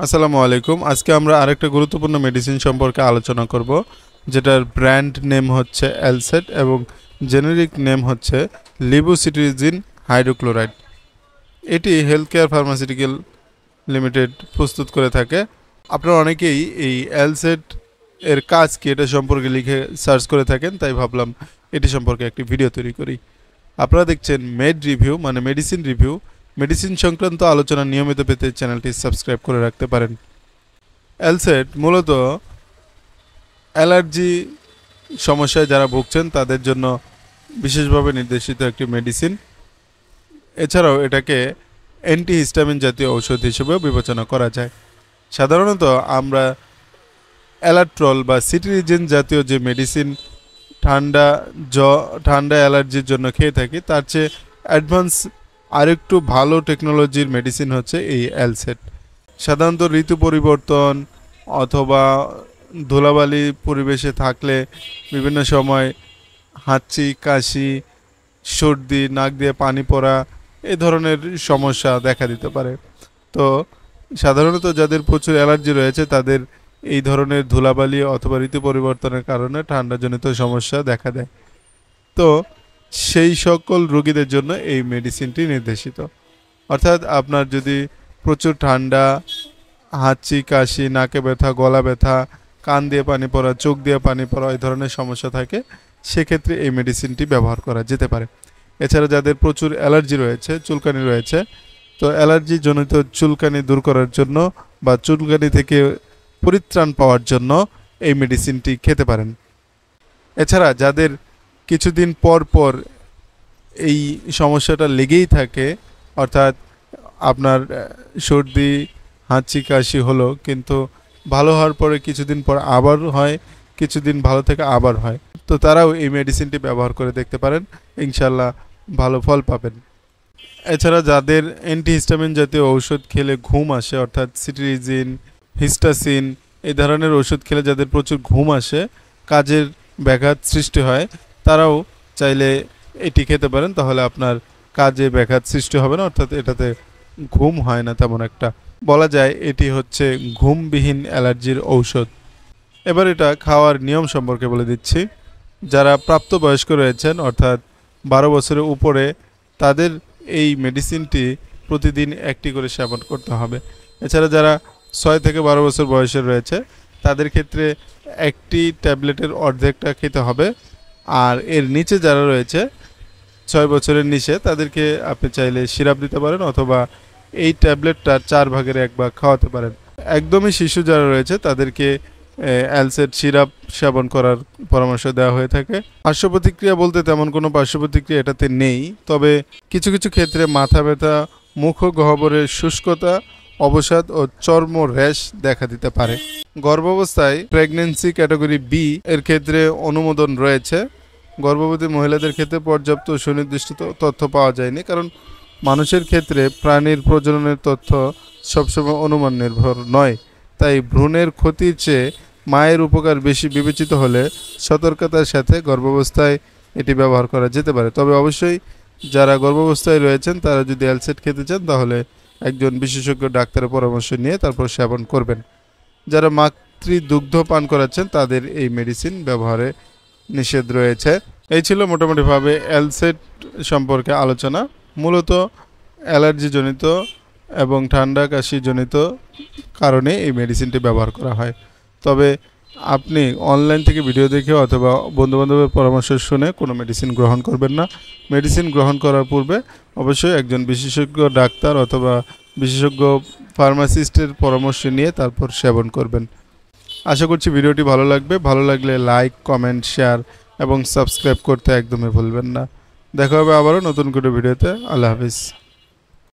আসসালামু আলাইকুম। আজকে আমরা আরেকটা গুরুত্বপূর্ণ মেডিসিন সম্পর্কে আলোচনা করব, যেটার ব্র্যান্ড নেম হচ্ছে এলসেট এবং জেনেরিক নেম হচ্ছে লিবুসিট্রিজিন হাইড্রোক্লোরাইড। এটি হেলথ কেয়ার ফার্মাসিউটিক্যাল লিমিটেড প্রস্তুত করে থাকে। আপনারা অনেকেই এই এলসেট এর কাজ কি এটা সম্পর্কে লিখে সার্চ করে থাকেন, তাই ভাবলাম এটি সম্পর্কে একটি ভিডিও তৈরি করি। আপনারা দেখছেন মেড রিভিউ, মানে মেডিসিন রিভিউ। মেডিসিন সংক্রান্ত আলোচনা নিয়মিত পেতে চ্যানেলটি সাবস্ক্রাইব করে রাখতে পারেন। এলসেট মূলত অ্যালার্জি সমস্যায় যারা ভুগছেন তাদের জন্য বিশেষভাবে নির্দেশিত একটি মেডিসিন। এছাড়াও এটাকে অ্যান্টিহিস্টামিন জাতীয় ঔষধ হিসেবেও বিবেচনা করা যায়। সাধারণত আমরা অ্যালাট্রল বা সিট্রিজিন জাতীয় যে মেডিসিন ঠান্ডা অ্যালার্জির জন্য খেয়ে থাকি, তার চেয়ে অ্যাডভান্স আরেকটু ভালো টেকনোলজির মেডিসিন হচ্ছে এই এলসেট। সাধারণত ঋতু পরিবর্তন অথবা ধুলাবালি পরিবেশে থাকলে বিভিন্ন সময় হাঁচি, কাশি, সর্দি, নাক দিয়ে পানি পড়া এই ধরনের সমস্যা দেখা দিতে পারে। তো সাধারণত যাদের প্রচুর অ্যালার্জি রয়েছে তাদের এই ধরনের ধুলাবালি অথবা ঋতু পরিবর্তনের কারণে ঠান্ডাজনিত সমস্যা দেখা দেয়। তো সেই সকল রোগীদের জন্য এই মেডিসিনটি নির্দেশিত। অর্থাৎ আপনার যদি প্রচুর ঠান্ডা, হাঁচি, কাশি, নাকে ব্যথা, গলা ব্যথা, কান দিয়ে পানি পড়া, চোখ দিয়ে পানি পড়া এই ধরনের সমস্যা থাকে, সেক্ষেত্রে এই মেডিসিনটি ব্যবহার করা যেতে পারে। এছাড়া যাদের প্রচুর অ্যালার্জি রয়েছে, চুলকানি রয়েছে, তো অ্যালার্জি জনিত চুলকানি দূর করার জন্য বা চুলকানি থেকে পরিত্রাণ পাওয়ার জন্য এই মেডিসিনটি খেতে পারেন। এছাড়া যাদের কিছুদিন পর পর এই সমস্যাটা লেগেই থাকে, অর্থাৎ আপনার সর্দি, হাঁচি, কাশি হলো, কিন্তু ভালো হওয়ার পরে কিছুদিন পর আবার হয়, কিছুদিন ভালো থেকে আবার হয়, তো তারাও এই মেডিসিনটি ব্যবহার করে দেখতে পারেন, ইনশাল্লাহ ভালো ফল পাবেন। এছাড়া যাদের অ্যান্টিহিস্টামিন জাতীয় ঔষধ খেলে ঘুম আসে, অর্থাৎ সিট্রিজিন, হিস্টাসিন এই ধরনের ওষুধ খেলে যাদের প্রচুর ঘুম আসে, কাজের ব্যাঘাত সৃষ্টি হয়, তারাও চাইলে এটি খেতে পারেন। তাহলে আপনার কাজে ব্যাঘাত সৃষ্টি হবে না, অর্থাৎ এটাতে ঘুম হয় না তেমন একটা। বলা যায় এটি হচ্ছে ঘুমবিহীন অ্যালার্জির ঔষধ। এবার এটা খাওয়ার নিয়ম সম্পর্কে বলে দিচ্ছি। যারা প্রাপ্তবয়স্ক রয়েছেন, অর্থাৎ 12 বছরের উপরে, তাদের এই মেডিসিনটি প্রতিদিন একটি করে সেবন করতে হবে। এছাড়া যারা 6 থেকে 12 বছর বয়সের রয়েছে, তাদের ক্ষেত্রে একটি ট্যাবলেটের অর্ধেকটা খেতে হবে। আর এর নিচে যারা রয়েছে 6 বছরের নিচে, তাদেরকে আপনি চাইলে সিরাপ দিতে পারেন অথবা এই ট্যাবলেটটা 4 ভাগের 1 ভাগ খাওয়াতে পারেন। একদমই শিশু যারা রয়েছে তাদেরকে অ্যালসেট সিরাপ সেবন করার পরামর্শ দেওয়া হয়ে থাকে। পার্শ্ব প্রতিক্রিয়া বলতে তেমন কোনো পার্শ্ব প্রতিক্রিয়া এটাতে নেই, তবে কিছু কিছু ক্ষেত্রে মাথা ব্যথা, মুখ ও গহ্বরের শুষ্কতা, অবসাদ ও চর্ম র্যাশ দেখা দিতে পারে। গর্ভাবস্থায় প্রেগন্যান্সি ক্যাটাগরি বি এর ক্ষেত্রে অনুমোদন রয়েছে। গর্ভবতী মহিলাদের ক্ষেত্রে পর্যাপ্ত সুনির্দিষ্ট তথ্য পাওয়া যায়নি, কারণ মানুষের ক্ষেত্রে প্রাণীর প্রজননের তথ্য সবসময় অনুমান নির্ভর নয়। তাই ভ্রূণের ক্ষতির চেয়ে মায়ের উপকার বেশি বিবেচিত হলে সতর্কতার সাথে গর্ভাবস্থায় এটি ব্যবহার করা যেতে পারে। তবে অবশ্যই যারা গর্ভাবস্থায় রয়েছেন তারা যদি এলসেট খেতে চান তাহলে একজন বিশেষজ্ঞ ডাক্তারের পরামর্শ নিয়ে তারপর সেবন করবেন। যারা মাতৃদুগ্ধ পান করাচ্ছেন তাদের এই মেডিসিন ব্যবহারে নিষেধ রয়েছে। এই ছিল মোটামুটিভাবে এলসেট সম্পর্কে আলোচনা। মূলত অ্যালার্জিজনিত এবং ঠান্ডা কাশিজনিত কারণে এই মেডিসিনটি ব্যবহার করা হয়। তবে আপনি অনলাইন থেকে ভিডিও দেখে অথবা বন্ধুবান্ধবের পরামর্শ শুনে কোনো মেডিসিন গ্রহণ করবেন না। মেডিসিন গ্রহণ করার পূর্বে অবশ্যই একজন বিশেষজ্ঞ ডাক্তার অথবা বিশেষজ্ঞ ফার্মাসিস্টের পরামর্শ নিয়ে তারপর সেবন করবেন। আশা করছি ভিডিওটি ভালো লাগবে। ভালো লাগলে লাইক, কমেন্ট, শেয়ার এবং সাবস্ক্রাইব করতে একদমই ভুলবেন না। দেখা হবে আবারও নতুন কোনো ভিডিওতে। আল্লাহ হাফিজ।